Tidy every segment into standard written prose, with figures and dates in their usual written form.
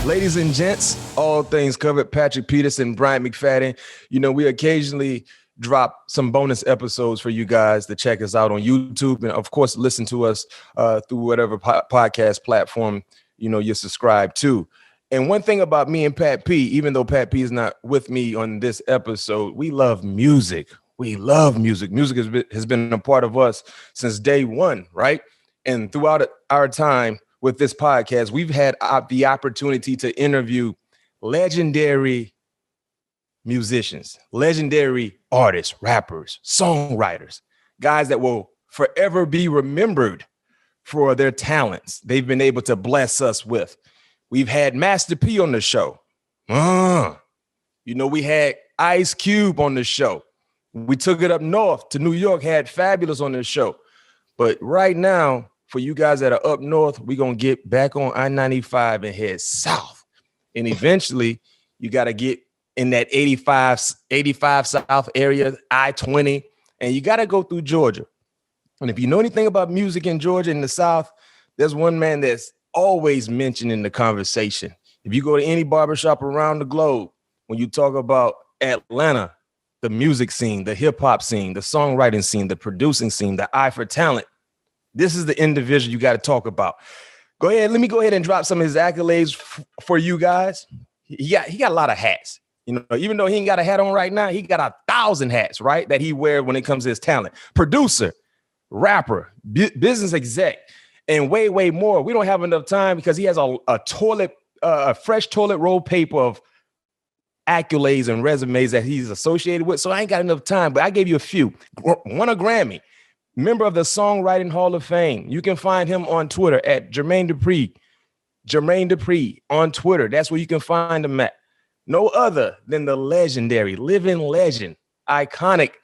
Ladies and gents, all things covered, Patrick Peterson, Bryant McFadden. You know, we occasionally drop some bonus episodes for you guys to check us out on YouTube. And of course, listen to us through whatever podcast platform, you know, you're subscribed to. And one thing about me and Pat P, even though Pat P is not with me on this episode, we love music. We love music. Music has been a part of us since day one, right? And throughout our time with this podcast, we've had the opportunity to interview legendary musicians, legendary artists, rappers, songwriters, guys that will forever be remembered for their talents they've been able to bless us with. We've had Master P on the show. You know, we had Ice Cube on the show. We took it up north to New York, had Fabulous on the show. But right now, for you guys that are up north, we're going to get back on I-95 and head south. And eventually, you got to get in that 85 south area, I-20, and you got to go through Georgia. And if you know anything about music in Georgia in the South, there's one man that's always mentioned in the conversation. If you go to any barbershop around the globe, when you talk about Atlanta, the music scene, the hip hop scene, the songwriting scene, the producing scene, the eye for talent, this is the individual you got to talk about. Go ahead. Let me go ahead and drop some of his accolades for you guys. He got a lot of hats. You know, even though he ain't got a hat on right now, he got 1,000 hats, right? That he wears when it comes to his talent. Producer, rapper, business exec, and way, way more. We don't have enough time because he has a fresh toilet roll paper of accolades and resumes that he's associated with. So I ain't got enough time, but I gave you a few. Won a Grammy. Member of the Songwriting Hall of Fame. You can find him on Twitter at Jermaine Dupri. Jermaine Dupri on Twitter. That's where you can find him at. No other than the legendary, living legend, iconic,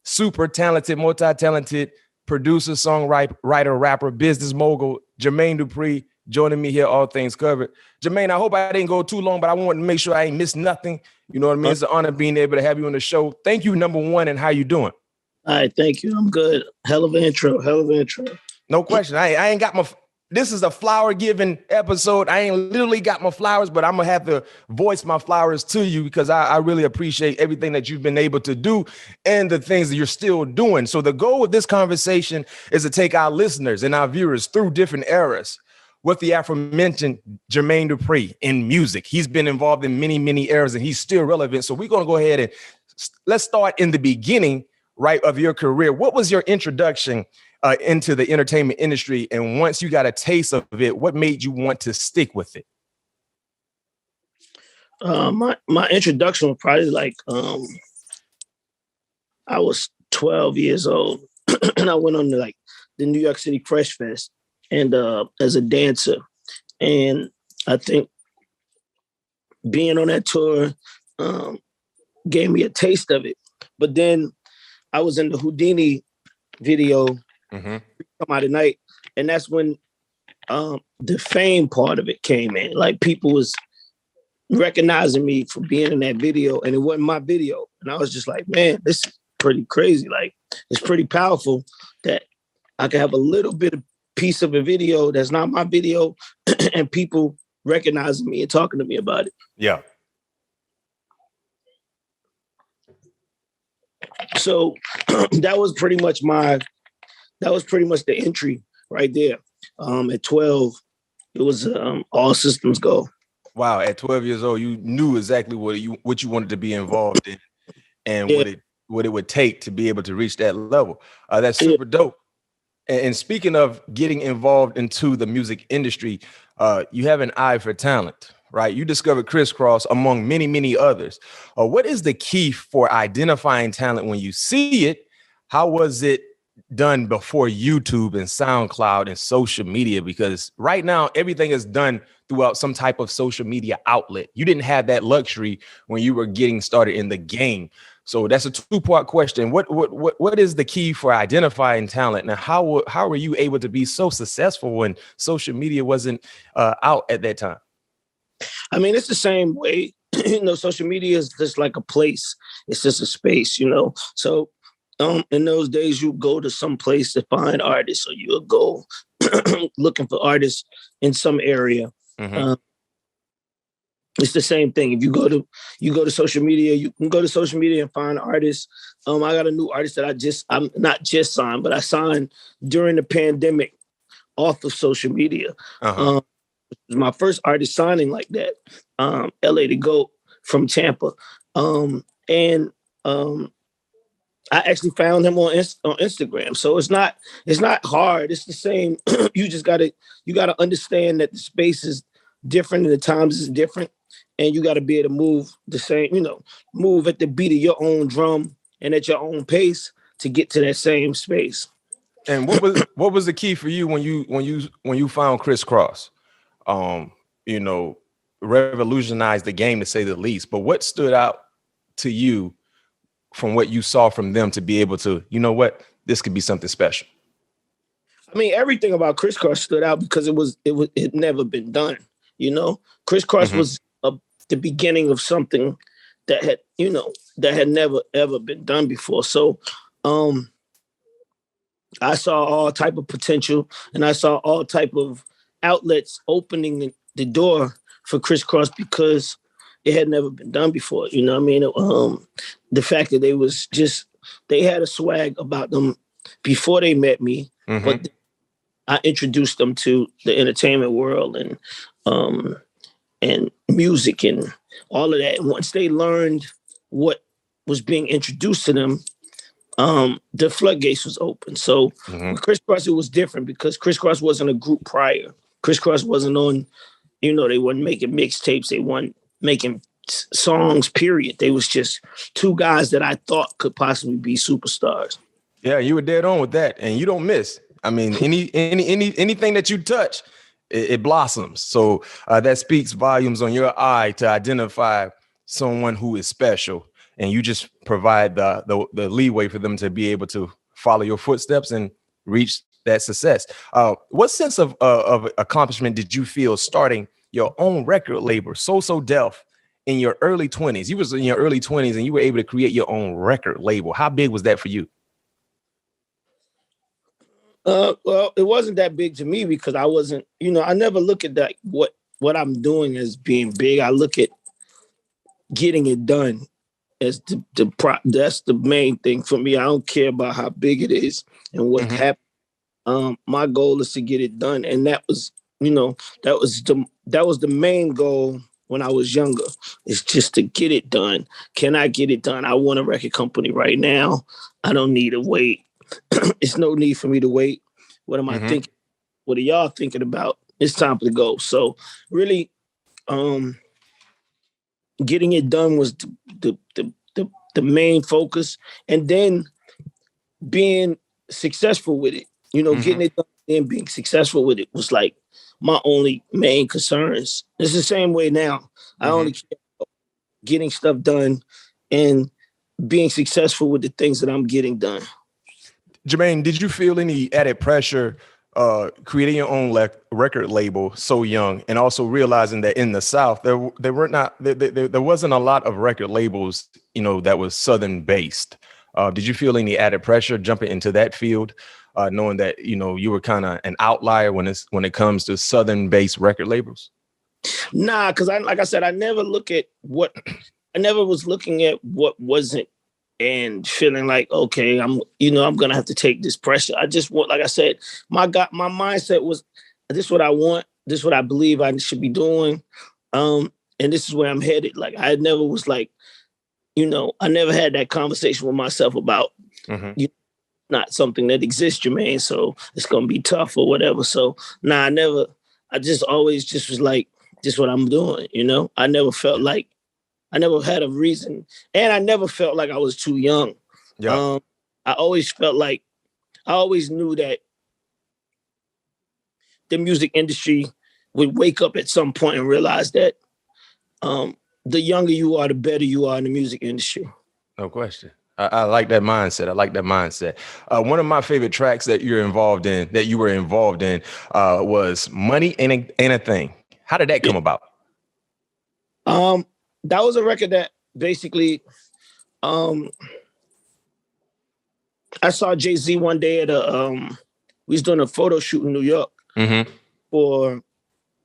super talented, multi-talented producer, songwriter, rapper, business mogul, Jermaine Dupri, joining me here, all things covered. Jermaine, I hope I didn't go too long, but I want to make sure I ain't missed nothing. You know what I mean? It's an honor being able to have you on the show. Thank you, number one, and how you doing? All right, thank you. I'm good. Hell of an intro. No question. I ain't got my... This is a flower-giving episode. I ain't literally got my flowers, but I'm going to have to voice my flowers to you because I really appreciate everything that you've been able to do and the things that you're still doing. So the goal of this conversation is to take our listeners and our viewers through different eras with the aforementioned Jermaine Dupri in music. He's been involved in many, many eras, and he's still relevant. So we're going to go ahead and let's start in the beginning, right, of your career. What was your introduction into the entertainment industry? And once you got a taste of it, what made you want to stick with it? My introduction was probably like, I was 12 years old and I went on to like the New York City Fresh Fest and as a dancer. And I think being on that tour gave me a taste of it. But then I was in the Houdini video, Come Out at Night, and that's when the fame part of it came in. Like people was recognizing me for being in that video, and it wasn't my video. And I was just like, man, this is pretty crazy. Like it's pretty powerful that I can have a little bit of piece of a video that's not my video, and people recognizing me and talking to me about it. Yeah. So that was pretty much the entry right there. At 12, it was all systems go. Wow, at 12 years old, you knew exactly what you wanted to be involved in and what it would take to be able to reach that level. That's super dope. And speaking of getting involved into the music industry, you have an eye for talent, right? You discovered Kross among many, many others. What is the key for identifying talent when you see it? How was it done before YouTube and SoundCloud and social media? Because right now, everything is done throughout some type of social media outlet. You didn't have that luxury when you were getting started in the game. So that's a two-part question. What is the key for identifying talent? And how were you able to be so successful when social media wasn't out at that time? I mean, it's the same way. Social media is just like a place. It's just a space, So in those days, you go to some place to find artists, or you'll go looking for artists in some area. it's the same thing. If you go to social media, you can go to social media and find artists. I got a new artist that I'm not just signed, but I signed during the pandemic off of social media. Uh-huh. It was my first artist signing like that. LA to Go from Tampa. And I actually found him on Instagram. So it's not hard. It's the same. You gotta understand that the space is different and the times is different. And you gotta be able to move the same, move at the beat of your own drum and at your own pace to get to that same space. And what was the key for you when you found Kross? Revolutionized the game, to say the least. But what stood out to you from what you saw from them to be able to, this could be something special? I mean, everything about Kross stood out because it had never been done. Kross was the beginning of something that had never ever been done before. So, I saw all type of potential, and I saw all type of outlets opening the door for Kross because it had never been done before. You know what I mean? The fact that they had a swag about them before they met me, but I introduced them to the entertainment world and music and all of that. And once they learned what was being introduced to them, the floodgates was open. So with Kross, it was different because Kross wasn't a group prior. Kross wasn't on, they weren't making mixtapes. They weren't making songs, period. They was just two guys that I thought could possibly be superstars. Yeah, you were dead on with that, and you don't miss. I mean, anything that you touch, it blossoms. So that speaks volumes on your eye to identify someone who is special, and you just provide the leeway for them to be able to follow your footsteps and reach that success. What sense of accomplishment did you feel starting your own record label, So Def, in your early 20s? You was in your early 20s and you were able to create your own record label. How big was that for you? Well, it wasn't that big to me because I wasn't, I never look at that what I'm doing as being big. I look at getting it done as that's the main thing for me. I don't care about how big it is and what happened. My goal is to get it done, and that was the main goal when I was younger. Is just to get it done. Can I get it done? I want a record company right now. I don't need to wait. It's no need for me to wait. What am I thinking? What are y'all thinking about? It's time to go. So really, getting it done was the main focus, and then being successful with it. Getting it done and being successful with it was like my only main concerns. It's the same way now. I only care about getting stuff done and being successful with the things that I'm getting done. Jermaine, did you feel any added pressure creating your own record label so young, and also realizing that in the South there wasn't a lot of record labels, that was Southern based? Did you feel any added pressure jumping into that field, knowing that you were kind of an outlier when it comes to Southern based record labels? Nah, because like I said, I never was looking at what wasn't and feeling like, okay, I'm gonna have to take this pressure. I just want, like I said, my mindset was, this is what I want, this is what I believe I should be doing, and this is where I'm headed. Like I never was like, I never had that conversation with myself about not something that exists, Jermaine, so it's gonna be tough or whatever. So I just always just was like, this is what I'm doing, I never felt like, I never had a reason, and I never felt like I was too young. Yeah. I always knew that the music industry would wake up at some point and realize that the younger you are, the better you are in the music industry. No question. I like that mindset. One of my favorite tracks that you were involved in, was Money Ain't a Thing. How did that come about? That was a record that basically, I saw Jay-Z one day at we was doing a photo shoot in New York for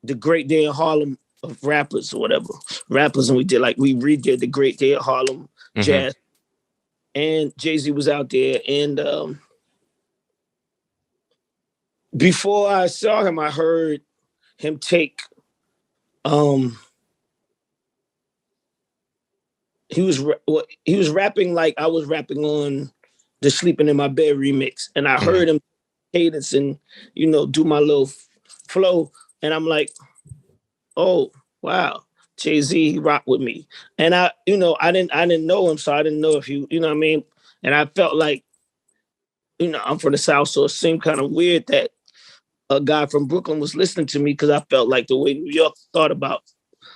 the Great Day in Harlem of rappers or whatever. Rappers, and we redid the Great Day of Harlem Jazz. And Jay-Z was out there. And before I saw him, I heard him take he was rapping like I was rapping on the Sleeping in My Bed remix. And I heard him cadence and, do my little flow. And I'm like, oh, wow, Jay-Z, he rocked with me. And I didn't know him, so I didn't know if he, you know what I mean? And I felt like, I'm from the South, so it seemed kind of weird that a guy from Brooklyn was listening to me, because I felt like the way New York thought about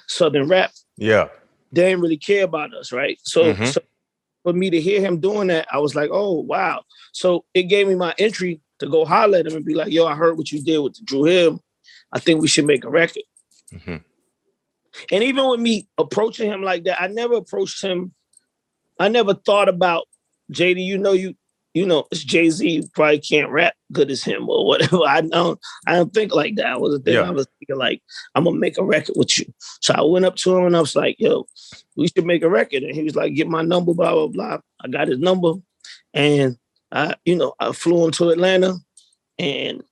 Southern rap. Yeah. They didn't really care about us, right? So for me to hear him doing that, I was like, oh, wow. So it gave me my entry to go holler at him and be like, yo, I heard what you did with the Drew Hill. I think we should make a record. And even with me approaching him like that, I never approached him. I never thought about, JD, it's Jay-Z, you probably can't rap good as him or whatever. I don't think like that. I was thinking like, I'm gonna make a record with you. So I went up to him and I was like, yo, we should make a record. And he was like, get my number, blah, blah, blah. I got his number. And I flew him to Atlanta, and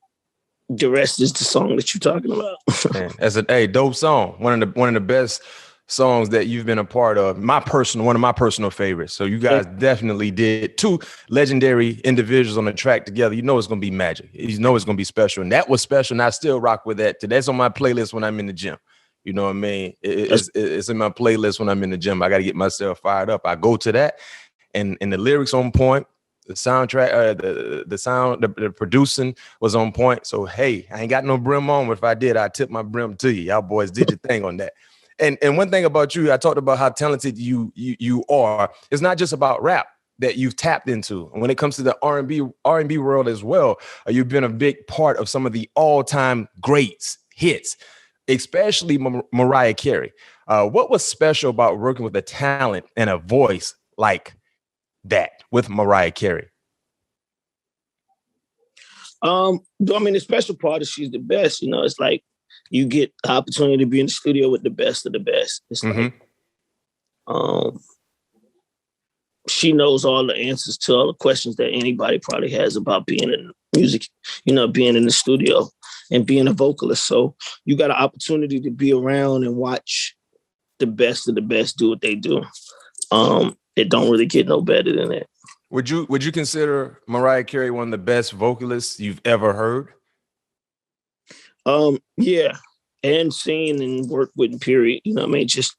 the rest is the song that you're talking about. Man, that's a dope song. One of the best songs that you've been a part of. One of my personal favorites. So you guys definitely did two legendary individuals on the track together. You know it's gonna be magic. You know it's gonna be special, and that was special. And I still rock with that. That's on my playlist when I'm in the gym. You know what I mean? It's in my playlist when I'm in the gym. I got to get myself fired up. I go to that, and the lyrics on point. The soundtrack, the sound, the producing was on point. So, hey, I ain't got no brim on, but if I did, I'd tip my brim to you. Y'all boys did your thing on that. And one thing about you, I talked about how talented you are. It's not just about rap that you've tapped into. And when it comes to the R&B world as well, you've been a big part of some of the all-time greats, hits, especially Mariah Carey. What was special about working with a talent and a voice like that with Mariah Carey? The special part is she's the best. It's like you get the opportunity to be in the studio with the best of the best. It's like she knows all the answers to all the questions that anybody probably has about being in music, being in the studio and being a vocalist. So you got an opportunity to be around and watch the best of the best do what they do. It don't really get no better than that. Would you consider Mariah Carey one of the best vocalists you've ever heard? Yeah, and seen and worked with, period. Just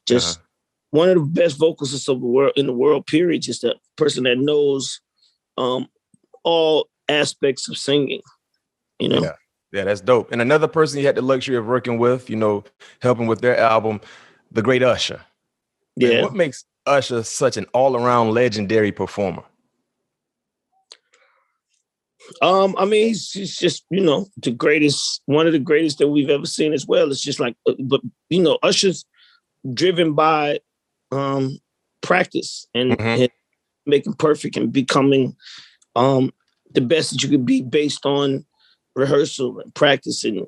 one of the best vocalists of the world in the world, period. Just a person that knows all aspects of singing. Yeah, that's dope. And another person you had the luxury of working with, helping with their album, the great Usher. Yeah. Man, what makes Usher such an all-around legendary performer? He's just, the greatest, one of the greatest that we've ever seen as well. It's just like, but Usher's driven by practice and making perfect and becoming the best that you could be based on rehearsal and practice and,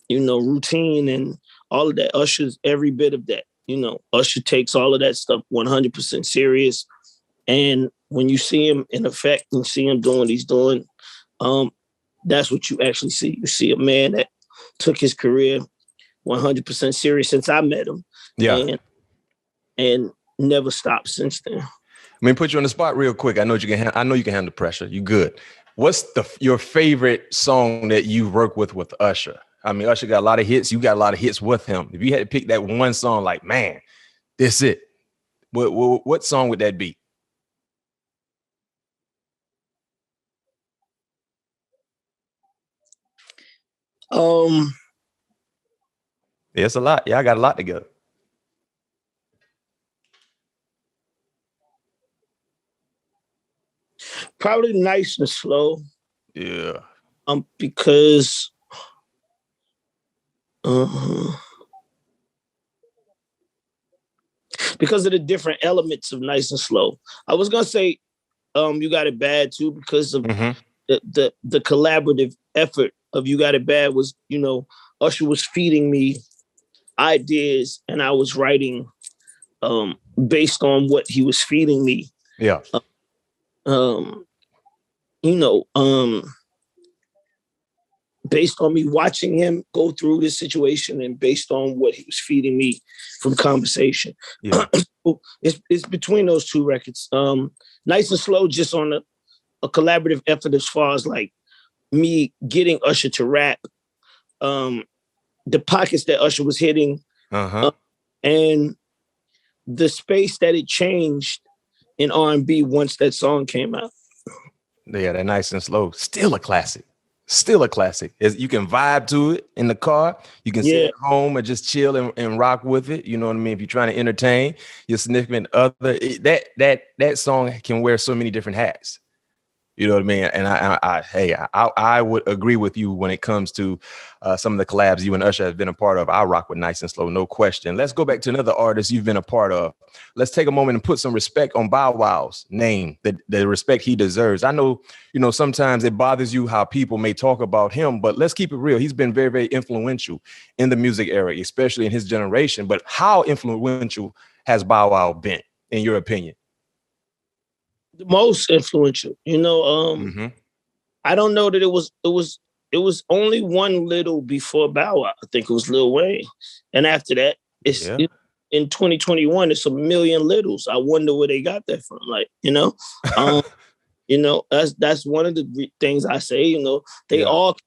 routine and all of that. Usher's every bit of that. Usher takes all of that stuff 100% serious. And when you see him in effect and see him doing what he's doing, that's what you actually see. You see a man that took his career 100% serious since I met him. Yeah. And never stopped since then. Let me put you on the spot real quick. I know you can handle pressure. You good. What's your favorite song that you work with Usher? Usher got a lot of hits. You got a lot of hits with him. If you had to pick that one song, like, man, this it. What song would that be? Yeah, it's a lot. Yeah, I got a lot together. Probably Nice and Slow. Yeah. Because of the different elements of Nice and Slow. I was gonna say You Got It Bad too, because of the collaborative effort of You Got It Bad was, Usher was feeding me ideas and I was writing based on what he was feeding me. Yeah. Based on me watching him go through this situation and based on what he was feeding me from conversation. Yeah. It's between those two records. Nice and Slow, just on a collaborative effort as far as like me getting Usher to rap, the pockets that Usher was hitting, and the space that it changed in R&B once that song came out. Yeah, that Nice and Slow, still a classic. Still a classic. You can vibe to it in the car. You can sit at home and just chill and rock with it. You know what I mean? If you're trying to entertain your significant other, that song can wear so many different hats. You know what I mean? And I would agree with you when it comes to some of the collabs you and Usher have been a part of. I rock with Nice and Slow, no question. Let's go back to another artist you've been a part of. Let's take a moment and put some respect on Bow Wow's name, the respect he deserves. I know, sometimes it bothers you how people may talk about him, but let's keep it real. He's been very, very influential in the music era, especially in his generation. But how influential has Bow Wow been, in your opinion? The most influential, I don't know that it was only one little before Bow Wow. I think it was Lil Wayne. And after that, in 2021, it's a million littles. I wonder where they got that from. Like, that's one of the things I say, they all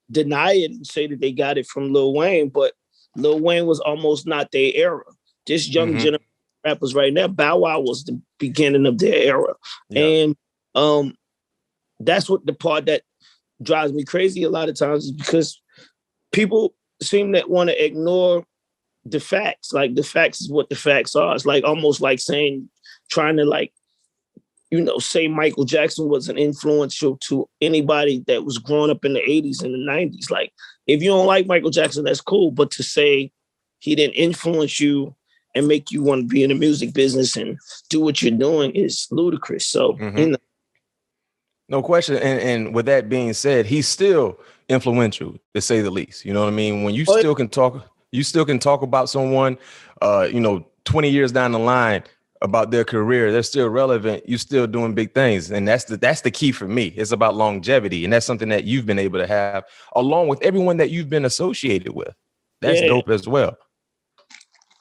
deny it and say that they got it from Lil Wayne, but Lil Wayne was almost not their era. This young generation rappers right now, Bow Wow was the beginning of their era. And that's what the part that drives me crazy a lot of times is because people seem to want to ignore the facts. Like the facts is what the facts are. It's like almost like trying to say Michael Jackson wasn't influential to anybody that was growing up in the 80s and the 90s. Like if you don't like Michael Jackson, that's cool. But to say he didn't influence you and make you want to be in the music business and do what you're doing is ludicrous. So, No question. And with that being said, he's still influential, to say the least. You know what I mean? When you still can talk about someone, 20 years down the line about their career, they're still relevant. You're still doing big things. And that's the key for me. It's about longevity. And that's something that you've been able to have along with everyone that you've been associated with. That's dope as well.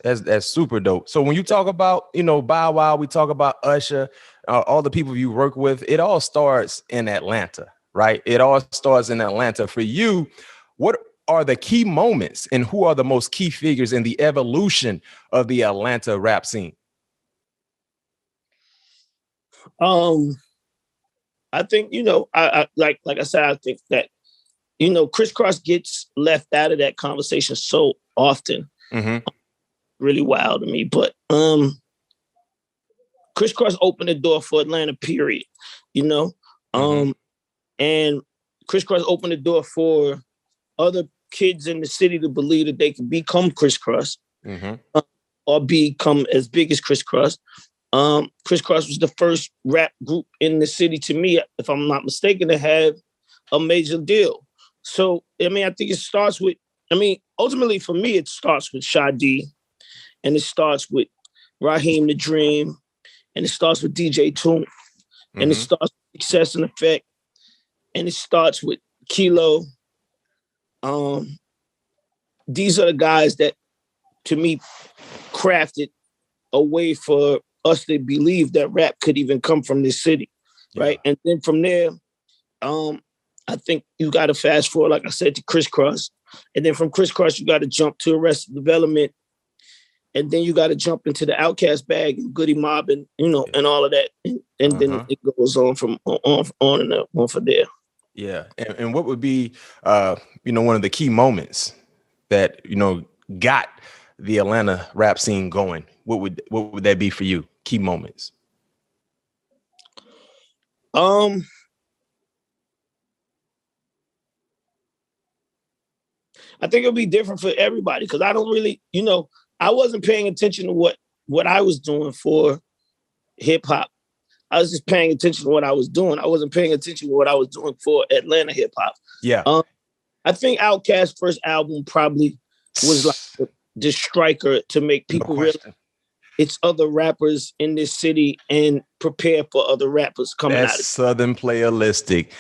That's super dope. So when you talk about, Bow Wow, we talk about Usher, all the people you work with, it all starts in Atlanta, right? It all starts in Atlanta. For you, what are the key moments and who are the most key figures in the evolution of the Atlanta rap scene? I think, I like I said, I think that, Kross gets left out of that conversation so often. Really wild to me, but Kross opened the door for Atlanta, period. And Kross opened the door for other kids in the city to believe that they could become Kross, or become as big as Kross. Kross was the first rap group in the city, to me, if I'm not mistaken, to have a major deal. So I think it starts with, ultimately for me, it starts with Shadi. And it starts with Raheem the Dream, and it starts with DJ Toon, and it starts with Success and Effect, and it starts with Kilo. These are the guys that, to me, crafted a way for us to believe that rap could even come from this city, right? And then from there, I think you got to fast forward, like I said, to Kross, and then from Kross, you got to jump to Arrested Development. And then you got to jump into the Outkast bag and Goody Mob and, and all of that. And then it goes on from there. Yeah. And what would be, one of the key moments that, got the Atlanta rap scene going? What would that be for you? Key moments? I think it'll be different for everybody because I don't really, I wasn't paying attention to what I was doing for hip hop. I was just paying attention to what I was doing. I wasn't paying attention to what I was doing for Atlanta hip hop. Yeah. I think Outkast's first album probably was like the striker to make people realize it's other rappers in this city and prepare for other rappers coming out of it. Southern Playalistic.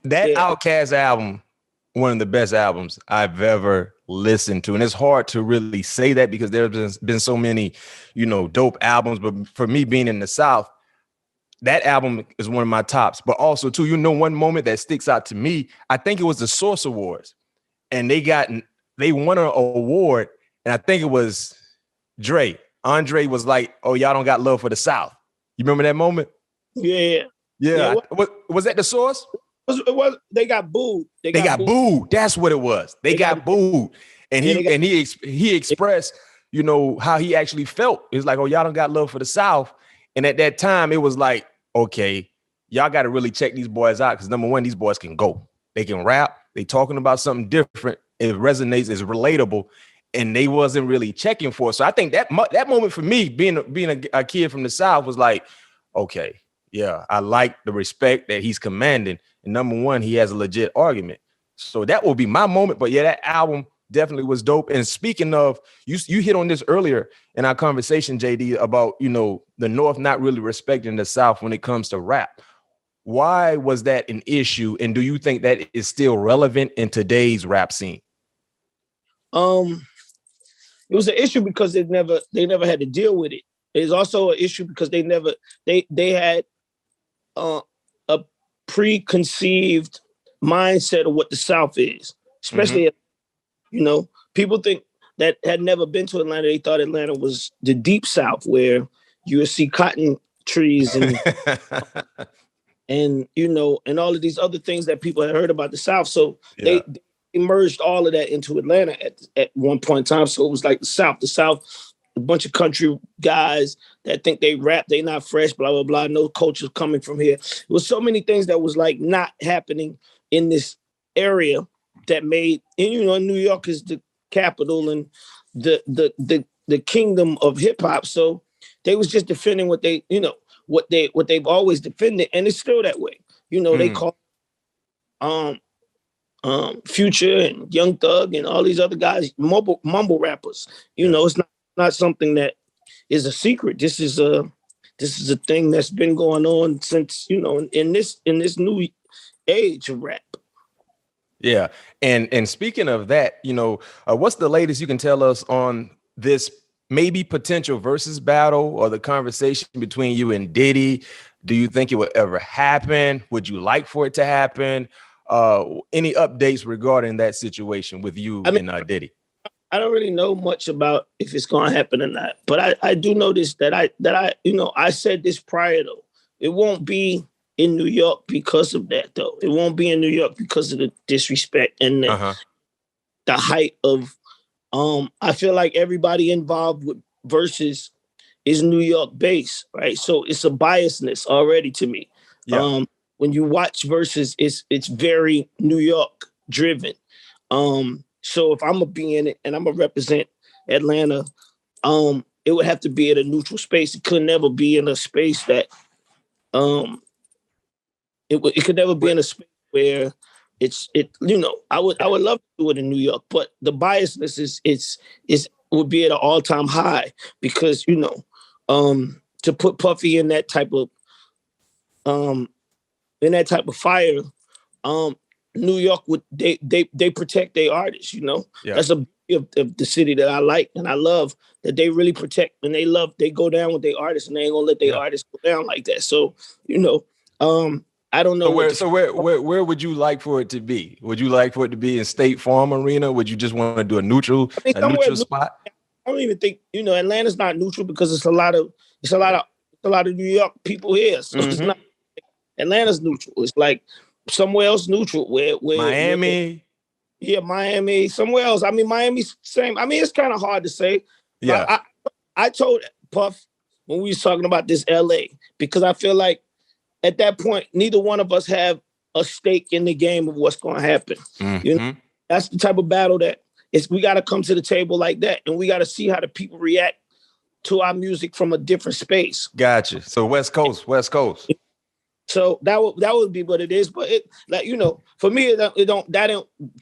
That Outkast album, one of the best albums I've ever listened to. And it's hard to really say that because there's been so many, dope albums. But for me being in the South, that album is one of my tops. But also, too, one moment that sticks out to me, I think it was the Source Awards. And they won an award. And I think it was Dre. Andre was like, "Oh, y'all don't got love for the South." You remember that moment? Yeah. Was that the Source? It was. They got booed. They got booed. That's what it was. They got booed, and he expressed, how he actually felt. It's like, "Oh, y'all don't got love for the South." And at that time, it was like, "Okay, y'all got to really check these boys out because number one, these boys can go. They can rap. They talking about something different. It resonates. It's relatable." And they wasn't really checking for it. So I think that moment for me, being a kid from the South, was like, okay, yeah, I like the respect that he's commanding. And number one, he has a legit argument. So that will be my moment. But yeah, that album definitely was dope. And speaking of, you hit on this earlier in our conversation, JD, about, the North not really respecting the South when it comes to rap. Why was that an issue? And do you think that is still relevant in today's rap scene? It was an issue because they never had to deal with it. It's also an issue because they had a preconceived mindset of what the South is, especially, people think that had never been to Atlanta. They thought Atlanta was the deep South where you would see cotton trees and, and all of these other things that people had heard about the South. So they merged all of that into Atlanta at one point in time. So it was like the South, a bunch of country guys that think they rap, they not fresh, blah, blah, blah. No culture's coming from here. It was so many things that was like not happening in this area that made, and New York is the capital and the kingdom of hip hop. So they was just defending what they've always defended. And it's still that way. They call Future and Young Thug and all these other guys mumble rappers. It's not something that is a secret. This is a thing that's been going on since in this new age of rap. Yeah, and speaking of that, what's the latest you can tell us on this maybe potential versus battle or the conversation between you and Diddy? Do you think it would ever happen? Would you like for it to happen? Any updates regarding that situation with you and Diddy? I don't really know much about if it's going to happen or not, but I do know this, that I said this prior though. It won't be in New York because of that though. It won't be in New York because of the disrespect and the height of, I feel like everybody involved with Versus is New York based, right? So it's a biasness already to me. Yeah. When you watch Versus, it's very New York driven. So if I'm gonna be in it and I'm gonna represent Atlanta, it would have to be at a neutral space. It could never be in a space that, it could never be in a space where I would love to do it in New York, but the biasness would be at an all-time high because to put Puffy in that type of fire, New York would they protect their artists, That's a beauty of the city that I like and I love, that they really protect and they go down with their artists and they ain't gonna let their artists go down like that. So, I don't know. So where would you like for it to be? Would you like for it to be in State Farm Arena? Would you just want to do a neutral spot? I don't even think Atlanta's not neutral because it's a lot of New York people here. So it's not Atlanta's neutral. It's like somewhere else neutral where Miami. Miami, somewhere else. I mean, Miami's same. I mean, it's kind of hard to say. Yeah. I told Puff when we was talking about this LA because I feel like at that point, neither one of us have a stake in the game of what's going to happen. Mm-hmm. That's the type of battle that we got to come to the table like that. And we got to see how the people react to our music from a different space. Gotcha. So West Coast. So that would be what it is. But for me,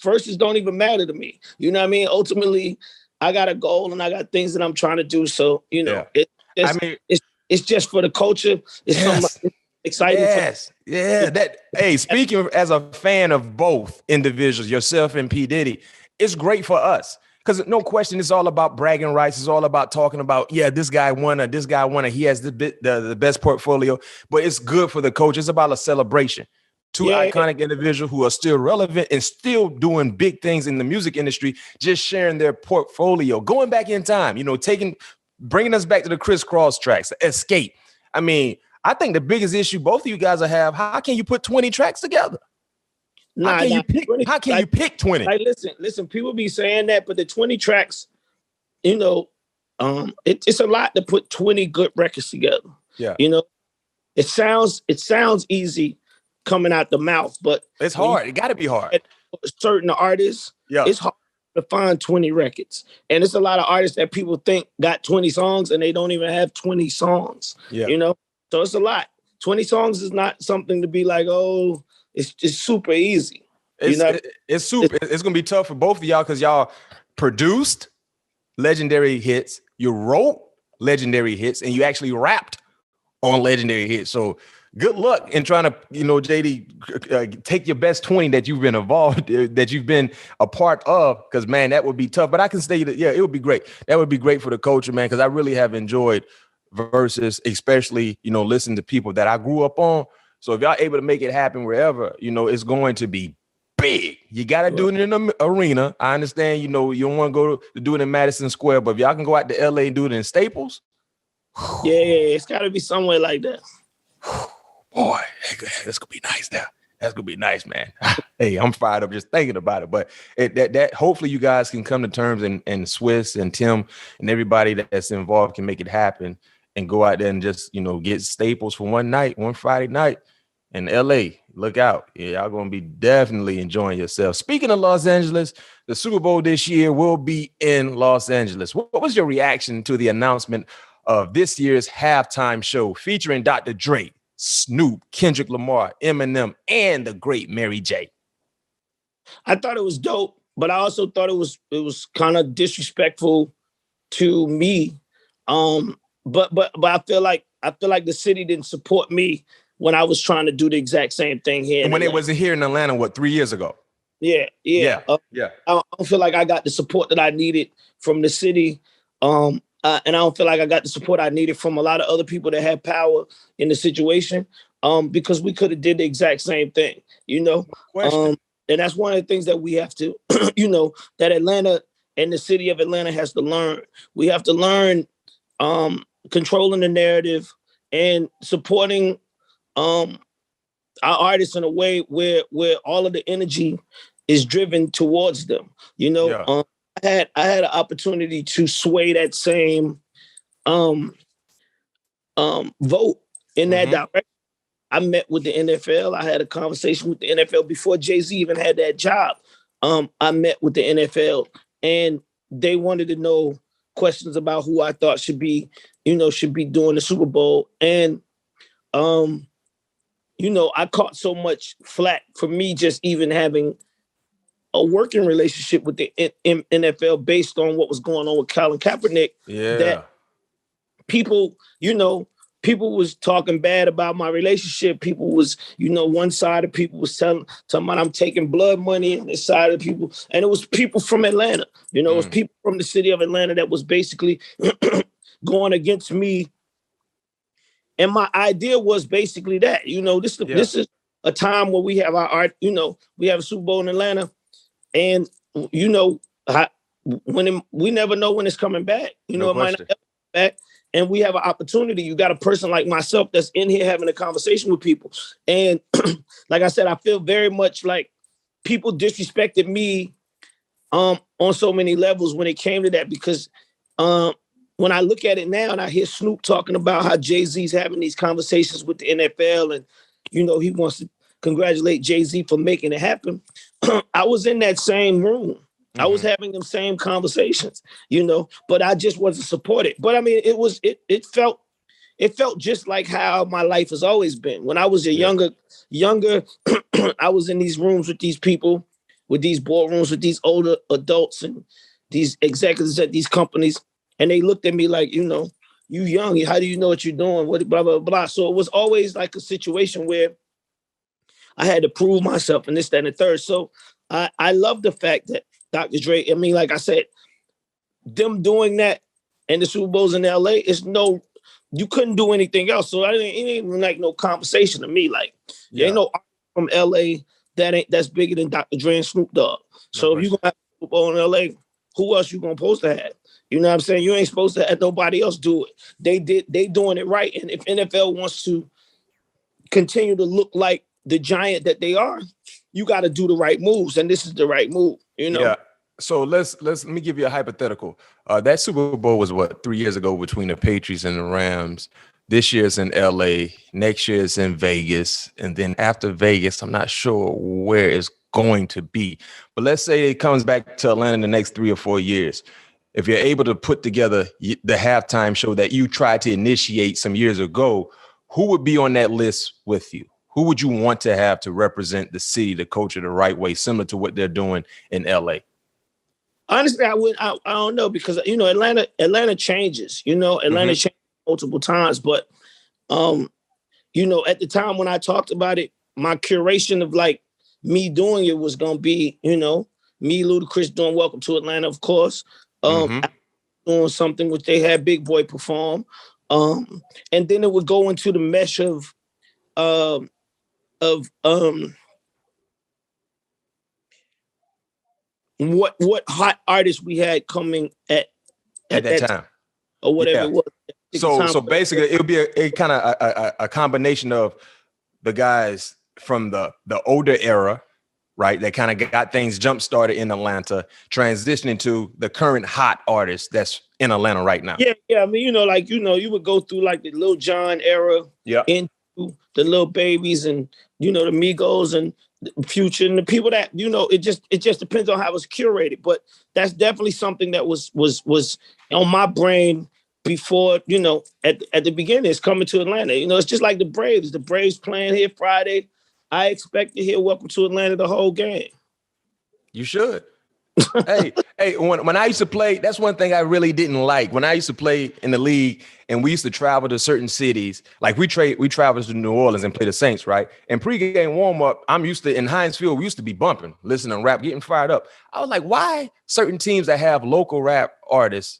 Versus don't even matter to me. You know what I mean? Ultimately, I got a goal and I got things that I'm trying to do. So, you know, Yeah. it's just for the culture. It's something exciting. Yes. Yeah. Speaking as a fan of both individuals, yourself and P. Diddy, it's great for us. Because no question, it's all about bragging rights. It's all about talking about, this guy won or this guy won or he has the best portfolio. But it's good for the coach. It's about a celebration. Two iconic individuals who are still relevant and still doing big things in the music industry, just sharing their portfolio, going back in time, bringing us back to the Kross tracks, Escape. I mean, I think the biggest issue both of you guys will have, how can you put 20 tracks together? How can you pick 20? Like, listen, people be saying that, but the 20 tracks, it's a lot to put 20 good records together. Yeah. It sounds easy coming out the mouth, but it's hard. It got to be hard. Certain artists, it's hard to find 20 records. And it's a lot of artists that people think got 20 songs and they don't even have 20 songs. Yeah. So it's a lot. 20 songs is not something to be like, oh, it's just super easy. It's super. It's going to be tough for both of y'all because y'all produced legendary hits, you wrote legendary hits, and you actually rapped on legendary hits. So good luck in trying to, JD, take your best 20 that you've been involved, that you've been a part of, because, man, that would be tough. But I can say that, it would be great. That would be great for the culture, man, because I really have enjoyed verses, especially, listening to people that I grew up on. So if y'all able to make it happen wherever, it's going to be big. You got to do it in the arena. I understand, you don't want to go to do it in Madison Square, but if y'all can go out to LA and do it in Staples. Yeah, it's got to be somewhere like that. Boy, that's going to be nice now. That's going to be nice, man. Hey, I'm fired up just thinking about it. But that hopefully you guys can come to terms and Swiss and Tim and everybody that's involved can make it happen and go out there and just, get Staples for one Friday night in LA. Look out. Yeah, y'all going to be definitely enjoying yourself. Speaking of Los Angeles, the Super Bowl this year will be in Los Angeles. What was your reaction to the announcement of this year's halftime show featuring Dr. Dre, Snoop, Kendrick Lamar, Eminem, and the great Mary J? I thought it was dope, but I also thought it was kind of disrespectful to me. But I feel like the city didn't support me when I was trying to do the exact same thing here. And when it wasn't here in Atlanta, 3 years ago? Yeah. I don't feel like I got the support that I needed from the city. And I don't feel like I got the support I needed from a lot of other people that had power in the situation. Because we could have did the exact same thing, And that's one of the things that we have to, that Atlanta and the city of Atlanta has to learn. We have to learn controlling the narrative and supporting our artists in a way where all of the energy is driven towards them. I had an opportunity to sway that same vote in that direction. I met with the NFL. I had a conversation with the NFL before Jay-Z even had that job. I met with the NFL and they wanted to know questions about who I thought should be doing the Super Bowl. And I caught so much flack for me just even having a working relationship with the NFL based on what was going on with Colin Kaepernick. Yeah. That people was talking bad about my relationship. People was, one side of people was talking about I'm taking blood money, and this side of people, and it was people from Atlanta. It was people from the city of Atlanta that was basically going against me. And my idea was basically that, this is a time where we have our art, we have a Super Bowl in Atlanta, and we never know when it's coming back. It might not come back. And we have an opportunity. You got a person like myself that's in here having a conversation with people. And like I said, I feel very much like people disrespected me on so many levels when it came to that, because when I look at it now and I hear Snoop talking about how Jay-Z's having these conversations with the NFL and, he wants to congratulate Jay-Z for making it happen. I was in that same room. I was having them same conversations, but I just wasn't supported. But I mean, it felt just like how my life has always been. When I was younger, I was in these rooms with these people, with these boardrooms, with these older adults, and these executives at these companies, and they looked at me like, you know, you young, how do you know what you're doing? What blah blah blah. So it was always like a situation where I had to prove myself and this, that, and the third. So I love the fact that Dr. Dre, I mean, like I said, them doing that and the Super Bowls in LA is no, you couldn't do anything else. So it ain't even like no conversation to me. Like, there ain't no artist from LA that's bigger than Dr. Dre and Snoop Dogg. So if you're gonna have a Super Bowl in LA, who else you gonna supposed to have? You know what I'm saying? You ain't supposed to have nobody else do it. They doing it right. And if NFL wants to continue to look like the giant that they are, you got to do the right moves, and this is the right move. You know. Yeah. So let me give you a hypothetical. That Super Bowl was what, 3 years ago between the Patriots and the Rams. This year's in LA. Next year is in Vegas, and then after Vegas, I'm not sure where it's going to be. But let's say it comes back to Atlanta in the next 3 or 4 years. If you're able to put together the halftime show that you tried to initiate some years ago, who would be on that list with you? Who would you want to have to represent the city, the culture, the right way, similar to what they're doing in LA? Honestly, I don't know, because, you know, Atlanta changes. You know, Atlanta changed multiple times, but you know, at the time when I talked about it, my curation of like me doing it was gonna be, you know, me, Ludacris doing "Welcome to Atlanta," of course, doing something which they had Big Boy perform, and then it would go into the mesh of what hot artists we had coming at that time or whatever it was. So basically, it would be a kind of a combination of the guys from the older era, right? That kind of got things jump started in Atlanta, transitioning to the current hot artist that's in Atlanta right now. Yeah. I mean, you know, like, you know, you would go through like the Lil Jon era, into the Lil Babies and, you know, the Migos and the Future and the people that, you know, it just depends on how it's curated. But that's definitely something that was on my brain before, you know, at the beginning. It's coming to Atlanta. You know, it's just like the Braves. The Braves playing here Friday. I expect to hear "Welcome to Atlanta" the whole game. You should. hey, when I used to play, that's one thing I really didn't like. When I used to play in the league and we used to travel to certain cities, like we traveled to New Orleans and play the Saints, right? And pregame warm-up, I'm used to, in Heinz Field, we used to be bumping, listening to rap, getting fired up. I was like, why certain teams that have local rap artists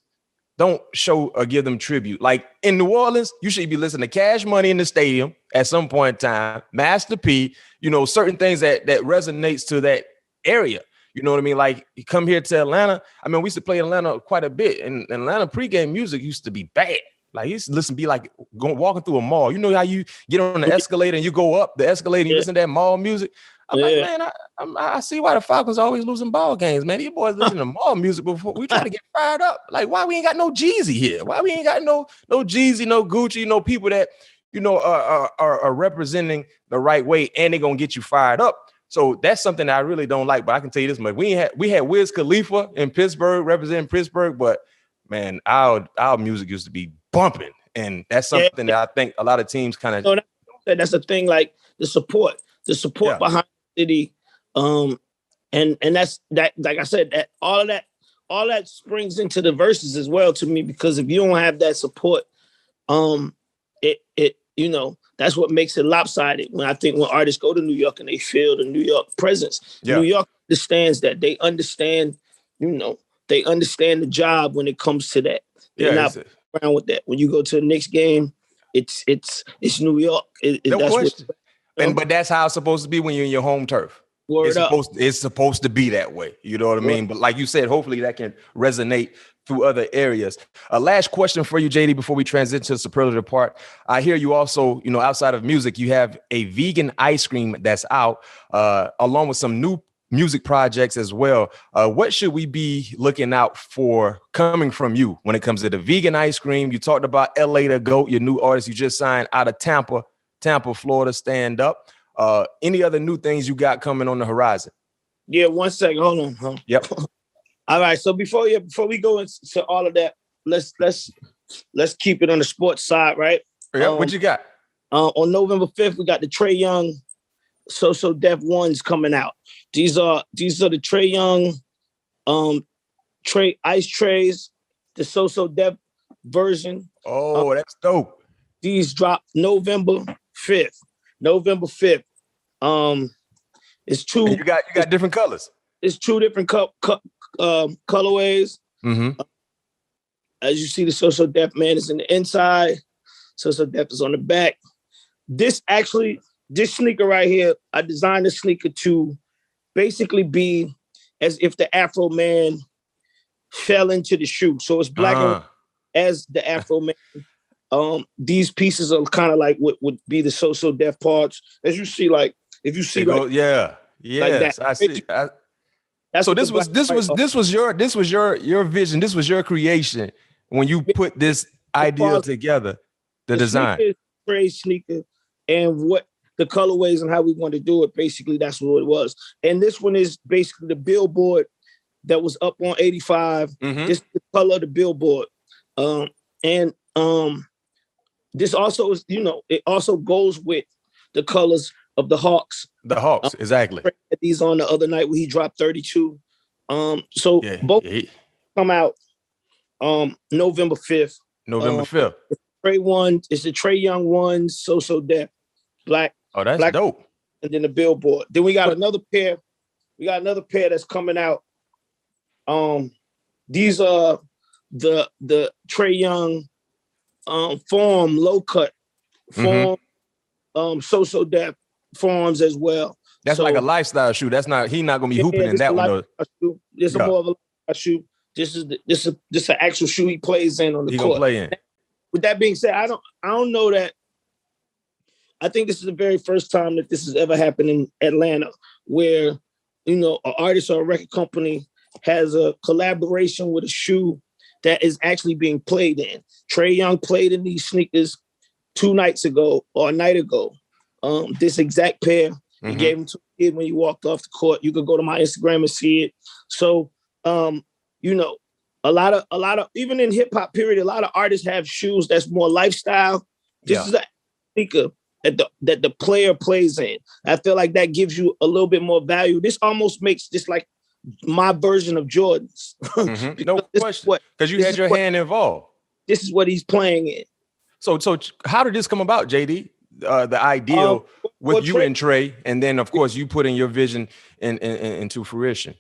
don't show or give them tribute? Like in New Orleans, you should be listening to Cash Money in the stadium at some point in time, Master P, you know, certain things that resonates to that area. You know what I mean? Like, you come here to Atlanta. I mean, we used to play in Atlanta quite a bit. And Atlanta pregame music used to be bad. Like, you used to listen, be like walking through a mall. You know how you get on the escalator and you go up the escalator and you listen to that mall music? I'm like, man, I see why the Falcons are always losing ball games, man. These boys listen to mall music before we try to get fired up. Like, why we ain't got no Jeezy here? Why we ain't got no Jeezy, no Gucci, no people that, you know, are representing the right way and they're going to get you fired up? So that's something that I really don't like, but I can tell you this much. We had Wiz Khalifa in Pittsburgh, representing Pittsburgh, but man, our music used to be bumping. And that's something that I think a lot of teams kind of that's the thing, like the support behind the city. And that's that, like I said, that all that springs into the verses as well to me, because if you don't have that support, it you know, that's what makes it lopsided. When artists go to New York and they feel the New York presence, New York understands that. They understand, you know, they understand the job when it comes to that. They're not around with that. When you go to the next game, it's New York. No question. But that's how it's supposed to be when you're in your home turf. It's supposed to be that way. You know what I mean? But like you said, hopefully that can resonate through other areas. Last question for you, JD, before we transition to the superlative part. I hear you also, you know, outside of music, you have a vegan ice cream that's out, along with some new music projects as well. What should we be looking out for coming from you when it comes to the vegan ice cream? You talked about LA to Goat, your new artist you just signed out of Tampa, Florida, Stand Up. Any other new things you got coming on the horizon? Yeah, 1 second. Hold on. Huh? Yep. All right. So before we go into all of that, let's keep it on the sports side, right? Yeah. What you got? On November 5th, we got the Trae Young So Def Ones coming out. These are the Trae Young ice trays, the So Def version. Oh, that's dope. These drop November 5th. November 5th. It's two. And you got different colors. It's two different colorways. Mm-hmm. As you see, the So Def man is in the inside. So Def is on the back. This sneaker right here, I designed this sneaker to basically be as if the Afro Man fell into the shoe. So it's black and white as the Afro Man. These pieces are kind of like what would be the So Def parts. As you see, like if you see, like, yes, like I see. So this was your vision. This was your creation when you put this idea together. The design, trade sneaker, and what the colorways and how we want to do it. Basically, that's what it was. And this one is basically the billboard that was up on 85. Mm-hmm. This is the color of the billboard. This also is, it also goes with the colors of the Hawks. The Hawks, exactly. These on the other night when he dropped 32. Both come out November 5th. November 5th. Trey one, it's the Trey Young one, So Def, black. Oh, that's dope. And then the billboard. Then we got another pair. We got another pair that's coming out. These are the Trey Young form low cut form, So Def forms as well. That's like a lifestyle shoe. He's not gonna be hooping in that one. This is more of a lifestyle shoe. This is an actual shoe he plays in on the court. Gonna play in. With that being said, I don't know that. I think this is the very first time that this has ever happened in Atlanta, where an artist or a record company has a collaboration with a shoe that is actually being played in. Trey Young played in these sneakers 2 nights ago or a night ago. This exact pair, he gave them to a kid when he walked off the court. You can go to my Instagram and see it. So, a lot of even in hip hop period, a lot of artists have shoes that's more lifestyle. This is a sneaker that the player plays in. I feel like that gives you a little bit more value. This almost makes this like my version of Jordans. No question. Because you had your hand involved. This is what he's playing in. So how did this come about, JD? The idea with you and Trey, and then of course you putting your vision into fruition.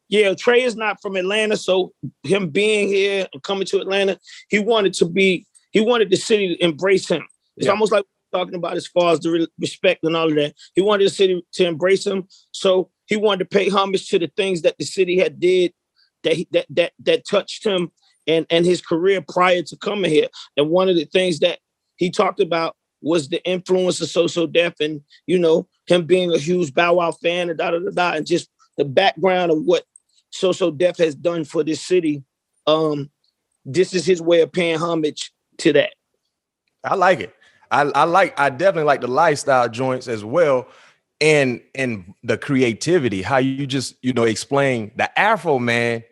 Yeah, Trey is not from Atlanta, so him being here and coming to Atlanta, he wanted the city to embrace him. It's almost like we're talking about as far as the respect and all of that. He wanted the city to embrace him, so he wanted to pay homage to the things that the city had did that touched him and his career prior to coming here. And one of the things that he talked about was the influence of So Def and him being a huge Bow Wow fan and and just the background of what So Def has done for this city. This is his way of paying homage to that. I like it. I definitely like the lifestyle joints as well, and the creativity. How you just explain the Afro Man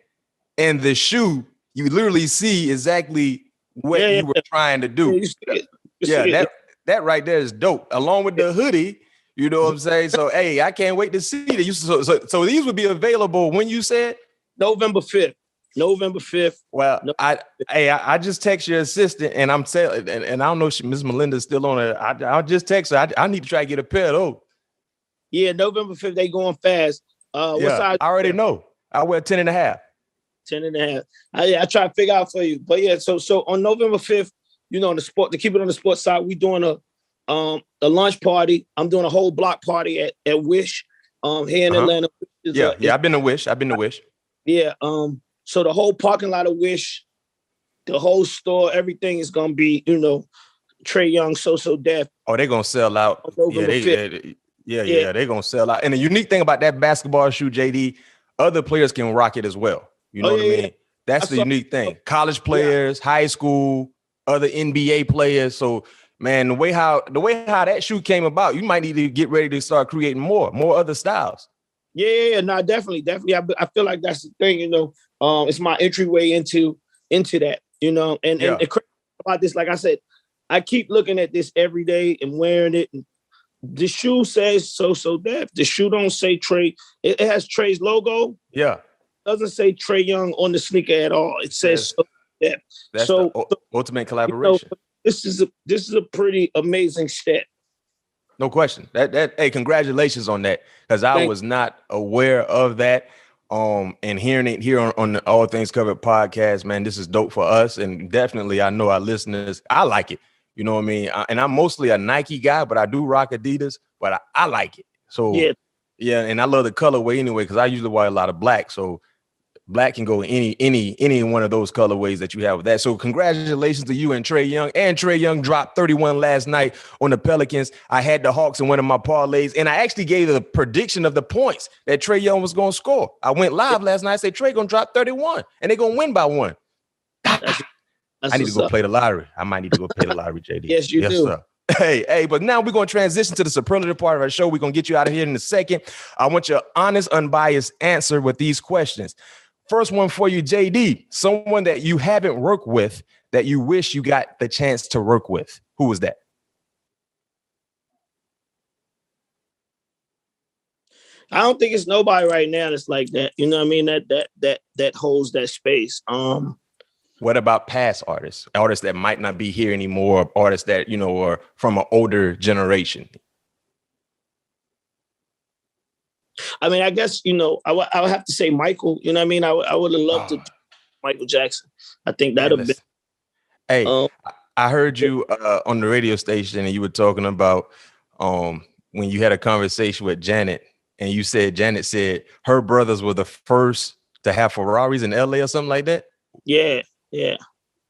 and the shoe. You literally see exactly what you were trying to do. That right there is dope. Along with the hoodie. You know what I'm saying? So, hey, I can't wait to see it. So these would be available when you said? November 5th. November 5th. Well, I just text your assistant and I'm saying, and I don't know if Miss Melinda's still on it. I'll just text her. I need to try to get a pair of those. Yeah, November 5th, they going fast. What size? I already know. I wear 10 and a half. 10 and a half. I try to figure out for you. But yeah, so on November 5th, to keep it on the sports side, we doing a lunch party. I'm doing a whole block party at Wish here in Atlanta. I've been to Wish. Yeah. So the whole parking lot of Wish, the whole store, everything is gonna be, Trey Young, So Def. Oh, they're gonna sell out. Yeah, they're gonna sell out. And the unique thing about that basketball shoe, JD, other players can rock it as well. You know what I mean? That's the unique thing. College players, high school, other NBA players. So man, the way how that shoe came about, you might need to get ready to start creating more other styles. Yeah, no, definitely. I feel like that's the thing, it's my entryway into that, and the crazy about this, like I said, I keep looking at this every day and wearing it. And the shoe says So Def. The shoe don't say Trey. It has Trey's logo. Yeah. doesn't say Trey Young on the sneaker at all. It says step. That's the ultimate collaboration. This is a pretty amazing step. No question. Hey, congratulations on that, because I was not aware of that. And hearing it here on the All Things Covered podcast, man, this is dope for us, and definitely I know our listeners. I like it. You know what I mean? And I'm mostly a Nike guy, but I do rock Adidas. But I like it. So yeah, and I love the colorway anyway, because I usually wear a lot of black. So black can go any one of those colorways that you have with that. So congratulations to you and Trey Young. And Trey Young dropped 31 last night on the Pelicans. I had the Hawks in one of my parlays, and I actually gave the prediction of the points that Trey Young was going to score. I went live last night. I said Trey going to drop 31, and they're going to win by 1. I need to go play the lottery. I might need to go play the lottery, JD. Yes, you do. Sir. Hey, but now we're going to transition to the superlative part of our show. We're going to get you out of here in a second. I want your honest, unbiased answer with these questions. First one for you, JD. Someone that you haven't worked with that you wish you got the chance to work with. Who was that? I don't think it's nobody right now that's like that. You know what I mean? That holds that space. What about past artists that might not be here anymore, artists that, you know, are from an older generation? I mean, I guess, you know, I would have to say Michael. You know what I mean? I would have loved to Michael Jackson. I think that would have been. Hey, I heard you on the radio station, and you were talking about when you had a conversation with Janet, and you said Janet said her brothers were the first to have Ferraris in LA or something like that. Yeah.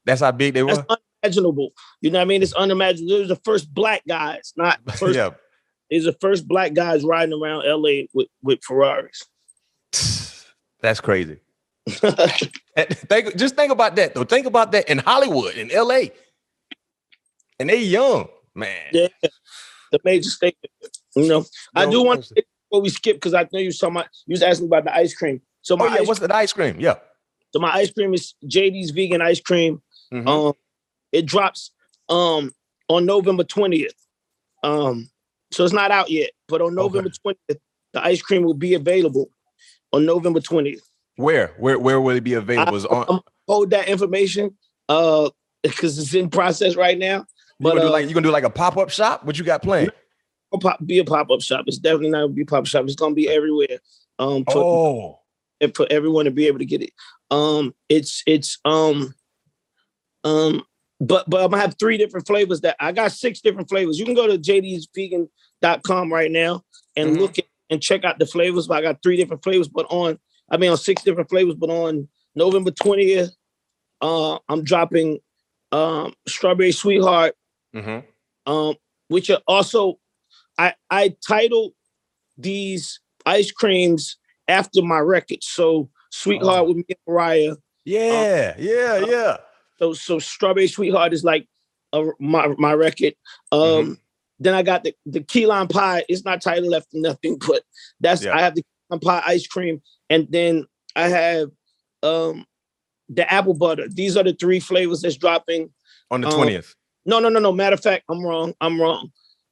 That's how big they were. That's unimaginable. You know what I mean? It's unimaginable. Those are the first black guys, not first. Yeah. These are the first black guys riding around LA with Ferraris. That's crazy. Just think about that, though. Think about that in Hollywood, in LA. And they young, man. Yeah, the major state. You know, I do want to say before we skip, because I know you was asking about the ice cream. So what's the ice cream? Yeah. So my ice cream is JD's vegan ice cream. Mm-hmm. It drops on November 20th. So it's not out yet, but on November 20th, the ice cream will be available on November 20th. Where will it be available? I'm hold that information because it's in process right now. But you gonna do like a pop-up shop? What you got planned? Be a pop-up shop. It's definitely not gonna be a pop-up shop. It's gonna be everywhere. For everyone to be able to get it. But I'm gonna have 3 different flavors. That I got 6 different flavors. You can go to jdsvegan.com right now and look at and check out the flavors. But I got 3 different flavors, on 6 different flavors. But on November 20th, I'm dropping Strawberry Sweetheart, which are also I titled these ice creams after my record. So Sweetheart with me and Mariah. Yeah. So Strawberry Sweetheart is like my record. Then I got the key lime pie. It's not titled after nothing, but I have the key lime pie ice cream, and then I have the apple butter. These are the 3 flavors that's dropping on the 20th. No. Matter of fact, I'm wrong.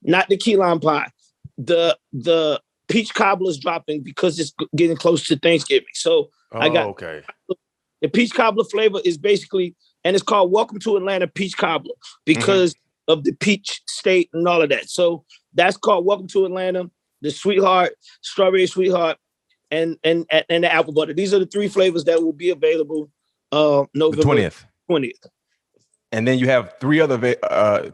Not the key lime pie. The peach cobbler is dropping because it's getting close to Thanksgiving. So I got the peach cobbler flavor is basically, and it's called Welcome to Atlanta Peach Cobbler because of the peach state and all of that. So that's called Welcome to Atlanta, the Sweetheart, Strawberry Sweetheart, and the apple butter. These are the 3 flavors that will be available November 20th. And then you have 3 other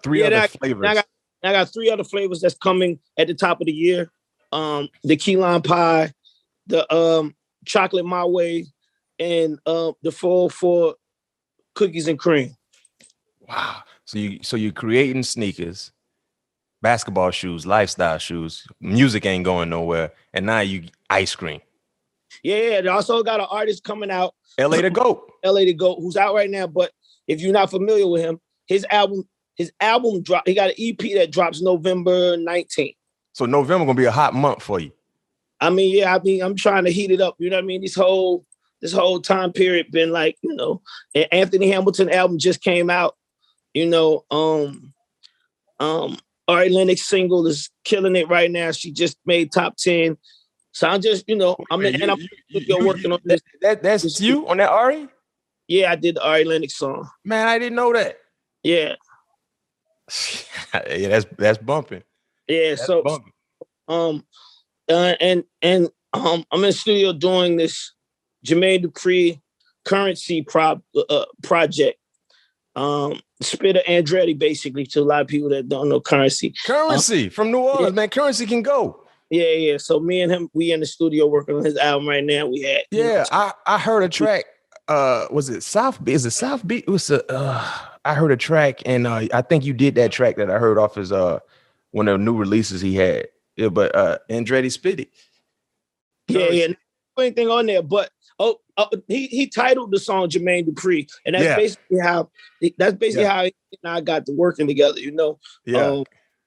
flavors. I got 3 other flavors that's coming at the top of the year. The key lime pie, the chocolate my way, and the 404 cookies and cream. Wow. So you're creating sneakers, basketball shoes, lifestyle shoes, music ain't going nowhere, and now you ice cream. Yeah. They also got an artist coming out. LA to Goat, who's out right now. But if you're not familiar with him, his album drop. He got an EP that drops November 19th. So November gonna be a hot month for you. I'm trying to heat it up. You know what I mean? This whole time period been like, you know, Anthony Hamilton album just came out. You know, Ari Lennox single is killing it right now. She just made top 10. So I'm just, I'm working on this. That's you on that Ari? Yeah, I did the Ari Lennox song. Man, I didn't know that. Yeah. Yeah, that's bumping. Yeah, that's so bumping. I'm in the studio doing this Jermaine Dupri currency project. Spitter Andretti, basically, to a lot of people that don't know Currency. Currency from New Orleans, man. Currency can go. Yeah. So me and him, we in the studio working on his album right now. We had I heard a track. Was it South Beat? Is it South Beat? It was I heard a track, and I think you did that track that I heard off his one of the new releases he had. Yeah, but Andretti Spitty. Yeah. Anything on there, but he titled the song Jermaine Dupri, and that's basically how he and I got to working together, Yeah.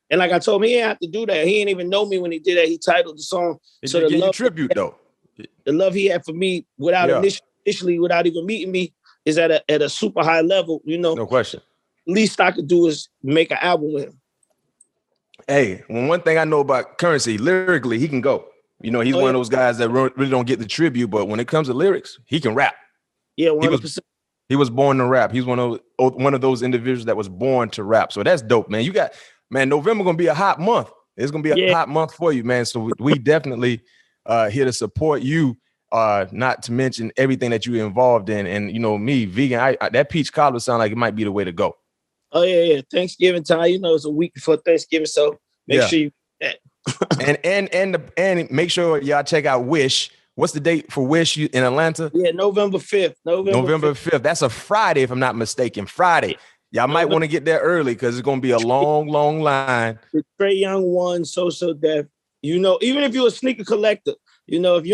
And like I told him, he didn't have to do that. He didn't even know me when he did that. He titled the song. So the love tribute though. The love he had for me initially without even meeting me is at a super high level, No question. Least I could do is make an album with him. Hey, one thing I know about Currency, lyrically, he can go. He's one of those guys that really don't get the tribute, but when it comes to lyrics, he can rap. Yeah, 100%. He was born to rap. He's one of those individuals that was born to rap. So that's dope, man. November gonna be a hot month. It's gonna be a hot month for you, man. So we definitely here to support you. Not to mention everything that you're involved in, and me, vegan. I that peach cobbler sound like it might be the way to go. Oh yeah. Thanksgiving time, it's a week before Thanksgiving, so make sure you do that. and make sure y'all check out Wish. What's the date for Wish in Atlanta? Yeah, November 5th. November 5th. That's a Friday, if I'm not mistaken. Friday. Y'all might want to get there early because it's gonna be a long, long line. The Trae Young one, So Def. Even if you're a sneaker collector, if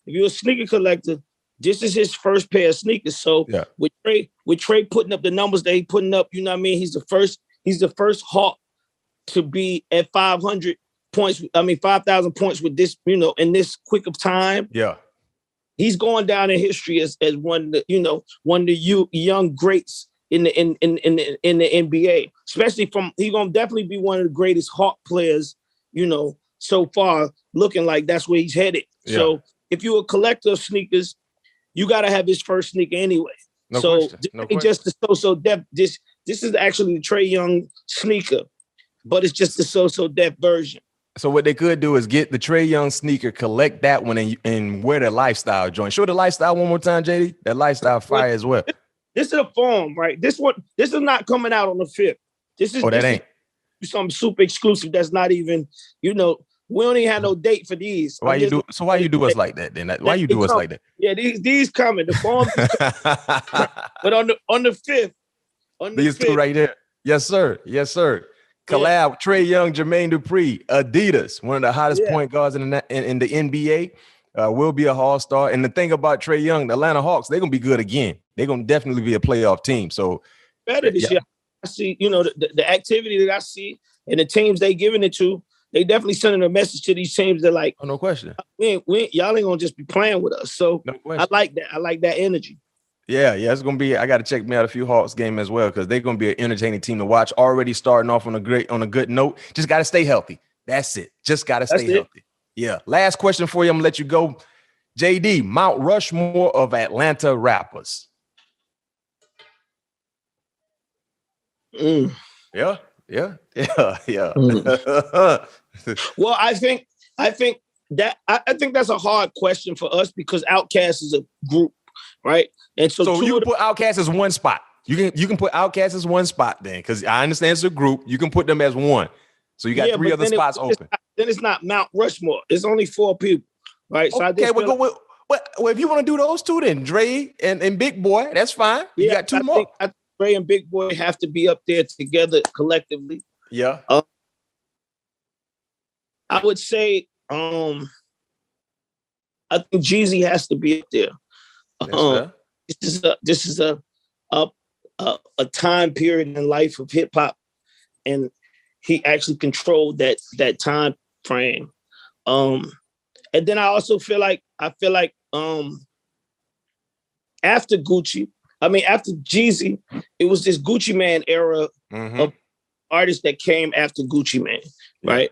you're a sneaker collector, this is his first pair of sneakers. So with Trae putting up the numbers that he's putting up, he's the first Hawk to be at 500 points. 5,000 points with this, in this quick of time. Yeah. He's going down in history as one of the young greats in the NBA. Especially he's gonna definitely be one of the greatest Hawk players, so far, looking like that's where he's headed. Yeah. So if you're a collector of sneakers, you gotta have his first sneaker anyway. Just the So Def. This is actually the Trae Young sneaker, but it's just the So Def version. So what they could do is get the Trae Young sneaker, collect that one, and wear the lifestyle joint. Show the lifestyle one more time, JD. That lifestyle fire as well. This is a form, right? This is not coming out on the 5th. This ain't something super exclusive. That's not even, we don't even have no date for these. Why you do us like that then? Why you do us like that? Yeah, these coming. The form, but on the 5th, these two right there. Yes, sir. Collab, Trae Young, Jermaine Dupri, Adidas, one of the hottest point guards in the NBA, will be a all-star. And the thing about Trae Young, the Atlanta Hawks, they're going to be good again. They're going to definitely be a playoff team. So better this year. I see, the activity that I see and the teams they giving it to, they definitely sending a message to these teams that like, oh, no question. Y'all ain't going to just be playing with us. So I like that. I like that energy. Yeah, it's gonna be. I got to check me out a few Hawks game as well because they're gonna be an entertaining team to watch. Already starting off on a good note. Just got to stay healthy. That's it. Just got to stay healthy. Yeah. Last question for you. I'm gonna let you go. JD, Mount Rushmore of Atlanta rappers. Mm. Yeah. Well, I think that's a hard question for us because Outkast is a group. Right. And so you can put Outkast as one spot. You can put Outkast as one spot then, because I understand it's a group. You can put them as one. So you got 3 other spots open. Then it's not Mount Rushmore. It's only 4 people. Right. So well, if you want to do those two, then Dre and Big Boy, that's fine. You got 2 more. I think Dre and Big Boy have to be up there together collectively. Yeah. I would say I think Jeezy has to be up there. This is a time period in life of hip hop, and he actually controlled that time frame. And then I also feel like after Jeezy, it was this Gucci Man era of artists that came after Gucci Man, right?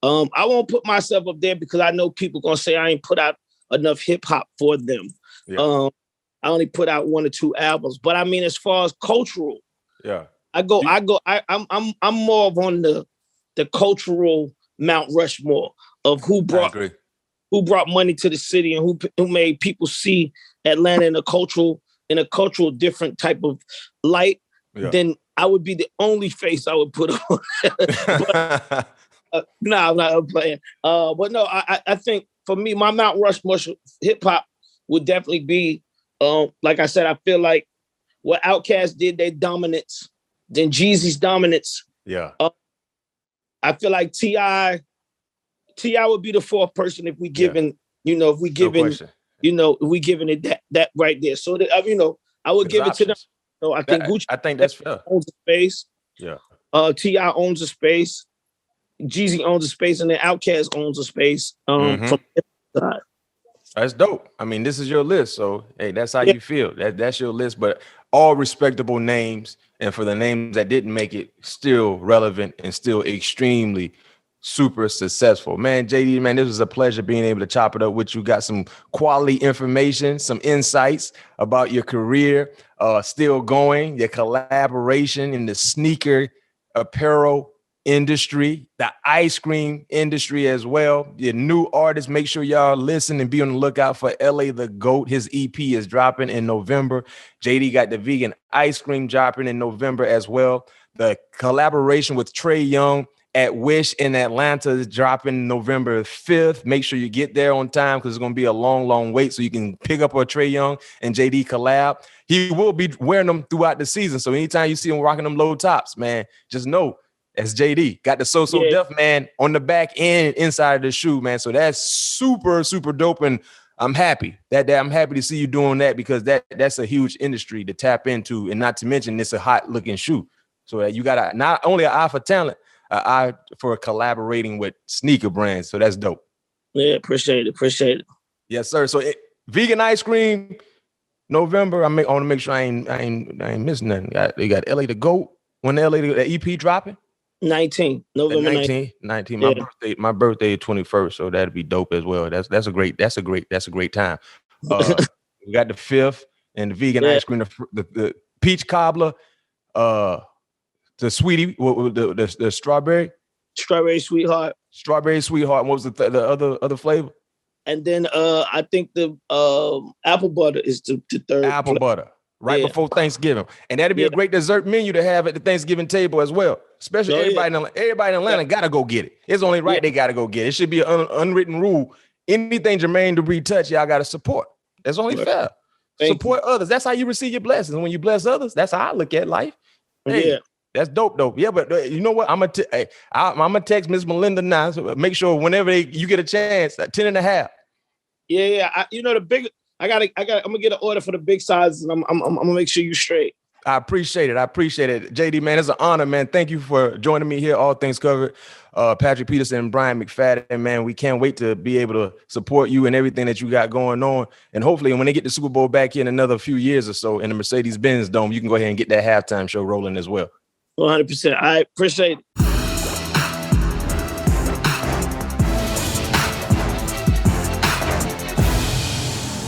I won't put myself up there because I know people gonna say I ain't put out enough hip hop for them. Yeah. I only put out 1 or 2 albums, but I mean, as far as cultural, I'm more of on the cultural Mount Rushmore of who brought money to the city and who made people see Atlanta in a cultural different type of light. Yeah. Then I would be the only face I would put on. But, no, I'm not playing. But no, I think for me, my Mount Rushmore hip hop would definitely be, like I said, I feel like what Outkast did, their dominance, then Jeezy's dominance. Yeah. I feel like T.I. would be the 4th person if we given, if we given it that right there. So that, I would give options. It to them. So I think Gucci. I think that's fair. Owns a space. Yeah. T.I. owns a space. Jeezy owns a space, and then Outkast owns a space. From the side. That's dope. I mean, this is your list, so hey, that's how you feel. That's your list, but all respectable names, and for the names that didn't make it, still relevant and still extremely super successful. Man, JD, man, this was a pleasure being able to chop it up with you. Got some quality information, some insights about your career, still going, your collaboration in the sneaker apparel industry, the ice cream industry as well. Your new artists, make sure y'all listen and be on the lookout for LA the GOAT. His EP is dropping in November. JD got the vegan ice cream dropping in November as well. The collaboration with Trey Young at Wish in Atlanta is dropping November 5th. Make sure you get there on time because it's going to be a long, long wait so you can pick up a Trey Young and JD collab. He will be wearing them throughout the season. So anytime you see him rocking them low tops, man, just know that's JD. Got the So Def Man on the back and inside of the shoe, man. So that's super, super dope. And I'm happy that I'm happy to see you doing that because that's a huge industry to tap into. And not to mention, it's a hot looking shoe. So you got not only an eye for talent, an eye for collaborating with sneaker brands. So that's dope. Yeah, appreciate it. Yes, sir. So vegan ice cream, November. I want to make sure I ain't missing nothing. You got LA the GOAT. When the EP dropping? November 19. Yeah. My birthday is 21st, so that'd be dope as well. That's a great time. We got the 5th and the vegan ice cream, the peach cobbler, the sweetie, the strawberry sweetheart. What was the other flavor? And then I think the apple butter is the 3rd. Apple butter. Right before Thanksgiving. And that'd be a great dessert menu to have at the Thanksgiving table as well. Especially everybody in Atlanta gotta go get it. It's only right they gotta go get it. It should be an unwritten rule. Anything Jermaine Dupri touch, y'all gotta support. That's only fair. Support others. That's how you receive your blessings. When you bless others, that's how I look at life. Hey, that's dope. Yeah, but you know what? I'm gonna text Miss Melinda now. So make sure whenever you get a chance, 10.5. Yeah. The big. I'm gonna get an order for the big sizes, and I'm gonna make sure you straight. I appreciate it. JD, man, it's an honor, man. Thank you for joining me here. All things covered. Patrick Peterson and Bryant McFadden, man. We can't wait to be able to support you and everything that you got going on. And hopefully when they get the Super Bowl back here in another few years or so in the Mercedes-Benz Dome, you can go ahead and get that halftime show rolling as well. 100%. I appreciate it.